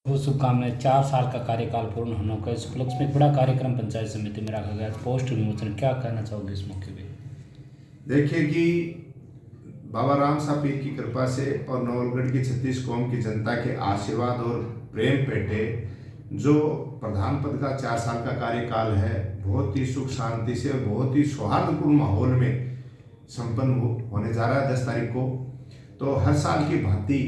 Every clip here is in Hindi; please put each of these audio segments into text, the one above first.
वो शुभकामनाएं। 4 साल का कार्यकाल पूर्ण होने का इस उपलक्ष्य में एक बड़ा कार्यक्रम पंचायत समिति में रखा गया। पोस्ट विमोचन, क्या कहना चाहोगे इस मौके पे? देखिए कि बाबा राम साहब पीर की कृपा से और नवलगढ़ की 36 कौम की जनता के आशीर्वाद और प्रेम पेटे जो प्रधान पद का 4 साल का कार्यकाल है बहुत ही सुख शांति से बहुत ही सौहार्दपूर्ण माहौल में संपन्न होने जा रहा है 10 तारीख को। तो हर साल की भांति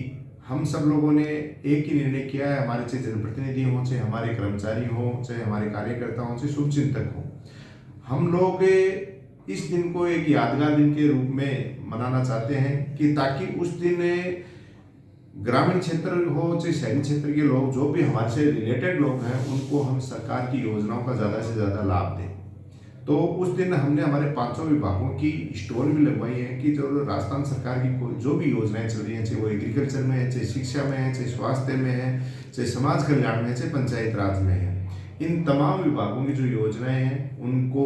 हम सब लोगों ने एक ही निर्णय किया है, हमारे चाहे जनप्रतिनिधि हों, चाहे हमारे कर्मचारी हों, चाहे हमारे कार्यकर्ता हों, चाहे शुभचिंतक हों, हम लोग इस दिन को एक यादगार दिन के रूप में मनाना चाहते हैं कि ताकि उस दिन ग्रामीण क्षेत्र हो चाहे शहरी क्षेत्र के लोग जो भी हमारे से रिलेटेड लोग हैं उनको हम सरकार की योजनाओं का ज़्यादा से ज़्यादा लाभ दें। तो उस दिन हमने हमारे 5 विभागों की स्टॉल भी लगवाई है कि जो राजस्थान सरकार की जो भी योजनाएं चल रही हैं, चाहे वो एग्रीकल्चर में है, चाहे शिक्षा में है, चाहे स्वास्थ्य में है, चाहे समाज कल्याण में है, चाहे पंचायत राज में है, इन तमाम विभागों की जो योजनाएं हैं उनको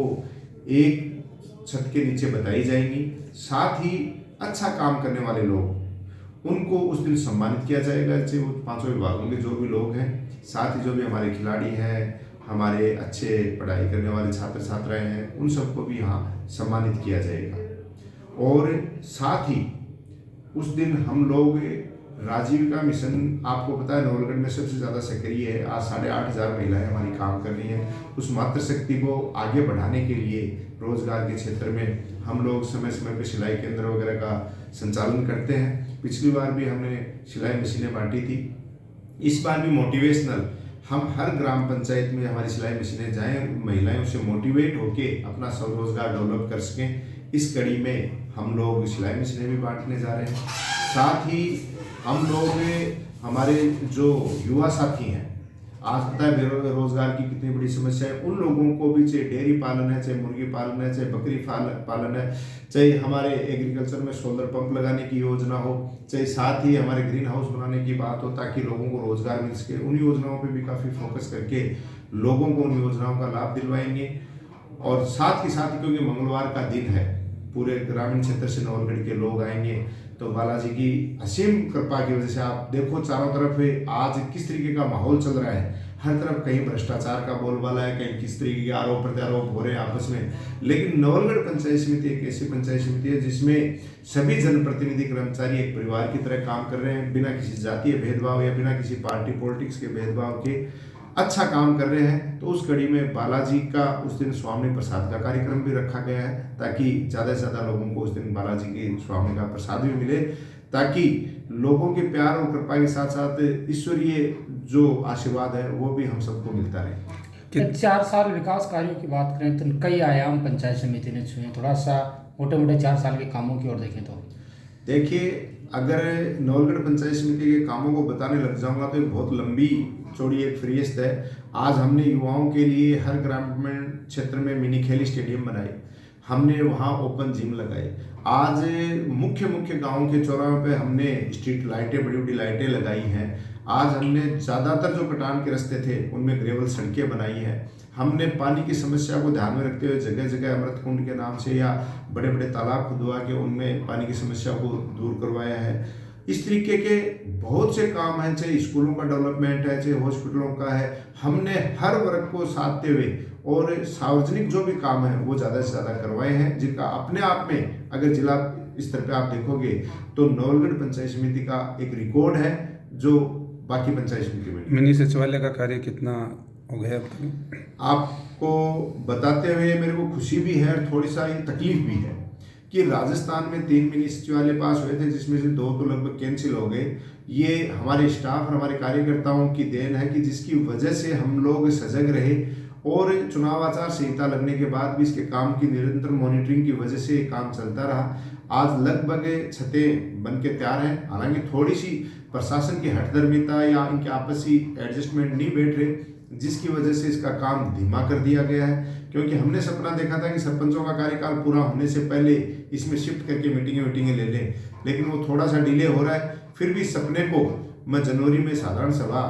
एक छत के नीचे बताई जाएंगी। साथ ही अच्छा काम करने वाले लोग उनको उस दिन सम्मानित किया जाएगा, चाहे वो 5 विभागों के जो भी लोग हैं, साथ ही जो भी हमारे खिलाड़ी हैं, हमारे अच्छे पढ़ाई करने वाले छात्र छात्राएं हैं, उन सबको भी यहाँ सम्मानित किया जाएगा। और साथ ही उस दिन हम लोग राजीविका मिशन, आपको पता है नवलगढ़ में सबसे ज़्यादा सक्रिय है, आज 8,500 महिलाएं हमारी काम कर रही हैं। उस मातृशक्ति को आगे बढ़ाने के लिए रोजगार के क्षेत्र में हम लोग समय समय पर सिलाई केंद्र वगैरह का संचालन करते हैं। पिछली बार भी हमने सिलाई मशीनें बांटी थी, इस बार भी मोटिवेशनल हम हर ग्राम पंचायत में हमारी सिलाई मशीनें जाएं, महिलाएं उससे मोटिवेट होके अपना स्वरोजगार डेवलप कर सकें। इस कड़ी में हम लोग सिलाई मशीनें भी बांटने जा रहे हैं। साथ ही हम लोग हमारे जो युवा साथी हैं, आज पता है बेरोजगार की कितनी बड़ी समस्या है, उन लोगों को भी चाहे डेयरी पालन है, चाहे मुर्गी पालन है, चाहे बकरी पालन है, चाहे हमारे एग्रीकल्चर में सोलर पंप लगाने की योजना हो, चाहे साथ ही हमारे ग्रीन हाउस बनाने की बात हो ताकि लोगों को रोजगार मिल सके, उन योजनाओं पे भी काफ़ी फोकस करके लोगों को उन योजनाओं का लाभ दिलवाएंगे। और साथ ही क्योंकि मंगलवार का दिन है, पूरे ग्रामीण क्षेत्र से नवलगढ़ के लोग आएंगे, तो बालाजी की असीम कृपा की वजह से आप देखो चारों तरफ आज किस तरीके का माहौल चल रहा है। हर तरफ कहीं भ्रष्टाचार का बोलबाला है, कहीं किस तरीके के आरोप प्रत्यारोप हो रहे हैं आपस में। लेकिन नवलगढ़ पंचायत समिति एक ऐसी पंचायत समिति है जिसमें सभी जनप्रतिनिधि कर्मचारी एक परिवार की तरह काम कर रहे हैं, बिना किसी जातीय भेदभाव या बिना किसी पार्टी पॉलिटिक्स के भेदभाव के अच्छा काम कर रहे हैं। तो उस कड़ी में बालाजी का उस दिन स्वामी प्रसाद का कार्यक्रम भी रखा गया है ताकि ज़्यादा से ज़्यादा लोगों को उस दिन बालाजी के स्वामी का प्रसाद भी मिले, ताकि लोगों के प्यार और कृपा के साथ साथ ईश्वरीय जो आशीर्वाद है वो भी हम सबको मिलता रहे। 4 साल विकास कार्यों की बात करें तो कई आयाम पंचायत समिति ने छुए। थोड़ा सा मोटे मोटे 4 साल के कामों की ओर देखें तो देखिए, अगर नवलगढ़ पंचायत समिति के कामों को बताने लग जाऊंगा तो एक बहुत लंबी चौड़ी एक फहरिस्त है। आज हमने युवाओं के लिए हर ग्रामीण क्षेत्र में मिनी खेल स्टेडियम बनाए, हमने वहाँ ओपन जिम लगाए। आज मुख्य गांव के चौराहों पे हमने स्ट्रीट लाइटें, बड़ी बड़ी लाइटें लगाई हैं। आज हमने ज़्यादातर जो कटान के रास्ते थे उनमें ग्रेवल सड़कें बनाई हैं। हमने पानी की समस्या को ध्यान में रखते हुए जगह जगह अमृत कुंड के नाम से या बड़े बड़े तालाब खुदवा के उनमें पानी की समस्या को दूर करवाया है। इस तरीके के बहुत से काम हैं, चाहे स्कूलों का डेवलपमेंट है, चाहे हॉस्पिटलों का है। हमने हर वर्ग को साधते हुए और सार्वजनिक जो भी काम है वो ज़्यादा से ज़्यादा करवाए हैं, जिनका अपने आप में अगर जिला स्तर पे आप देखोगे तो नवलगढ़ पंचायत समिति का एक रिकॉर्ड है जो बाकी पंचायत समिति में। मिनी सचिवालय का कार्य कितना हो गया अब तक? आपको बताते हुए मेरे को खुशी भी है और थोड़ी सा तकलीफ भी है कि राजस्थान में 3 मिनी सचिवालय पास हुए थे, जिसमें से 2 तो लगभग कैंसिल हो गए। ये हमारे स्टाफ और हमारे कार्यकर्ताओं की देन है कि जिसकी वजह से हम लोग सजग रहे और चुनाव आचार संहिता लगने के बाद भी इसके काम की निरंतर मॉनिटरिंग की वजह से ये काम चलता रहा। आज लगभग छतें बन के तैयार हैं, हालांकि थोड़ी सी प्रशासन की हठधर्मिता या इनके आपसी एडजस्टमेंट नहीं बैठ रहे, जिसकी वजह से इसका काम धीमा कर दिया गया है। क्योंकि हमने सपना देखा था कि सरपंचों का कार्यकाल पूरा होने से पहले इसमें शिफ्ट करके मीटिंगें ले लें, लेकिन वो थोड़ा सा डिले हो रहा है। फिर भी सपने को मैं जनवरी में साधारण सभा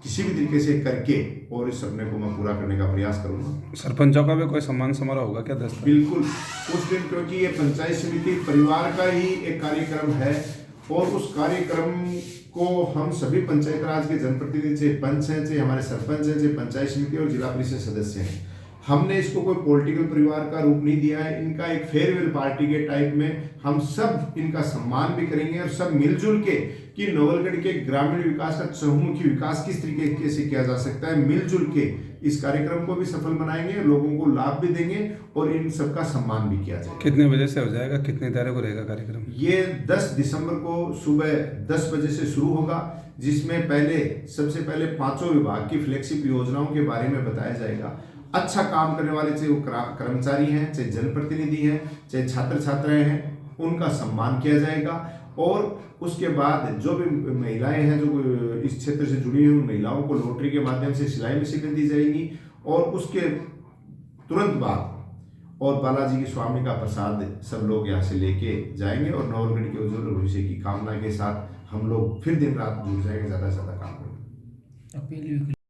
किसी भी तरीके से करके और इस सपने को मैं पूरा करने का प्रयास करूंगा। सरपंचों का भी कोई सम्मान समारोह होगा क्या? 10 बिल्कुल उस दिन, क्योंकि ये पंचायत समिति परिवार का ही एक कार्यक्रम है और उस कार्यक्रम को हम सभी पंचायत राज के जनप्रतिनिधि, चाहे पंच हैं, चाहे हमारे सरपंच हैं, चाहे पंचायत समिति और जिला परिषद सदस्य हैं, हमने इसको कोई पॉलिटिकल परिवार का रूप नहीं दिया है। इनका एक फेयरवेल पार्टी के टाइप में हम सब इनका सम्मान भी करेंगे और सब मिलजुल के कि नवलगढ़ के ग्रामीण विकास का चहुमुखी विकास किस तरीके से किया जा सकता है, मिलजुल के इस कार्यक्रम को भी सफल बनाएंगे, लोगों को लाभ भी देंगे और इन सबका सम्मान भी किया जाएगा। कितने बजे से हो जाएगा, कितने तारीख को रहेगा कार्यक्रम? ये 10 दिसंबर को सुबह 10 बजे से शुरू होगा, जिसमें सबसे पहले 5 विभाग की फ्लैगशिप योजनाओं के बारे में बताया जाएगा। अच्छा काम करने वाले, चाहे वो कर्मचारी हैं, चाहे जनप्रतिनिधि हैं, चाहे छात्र छात्राएं हैं, उनका सम्मान किया जाएगा। और उसके बाद जो भी महिलाएं हैं जो इस क्षेत्र से जुड़ी हुई, महिलाओं को लॉटरी के माध्यम से सिलाई मशीनें दी जाएंगी। और उसके तुरंत बाद और बालाजी की स्वामी का प्रसाद सब लोग यहाँ से लेके जाएंगे और नवलगढ़ के उज्जवल भविष्य की कामना के साथ हम लोग फिर दिन रात जुट जाएंगे, ज़्यादा से ज़्यादा काम करेंगे।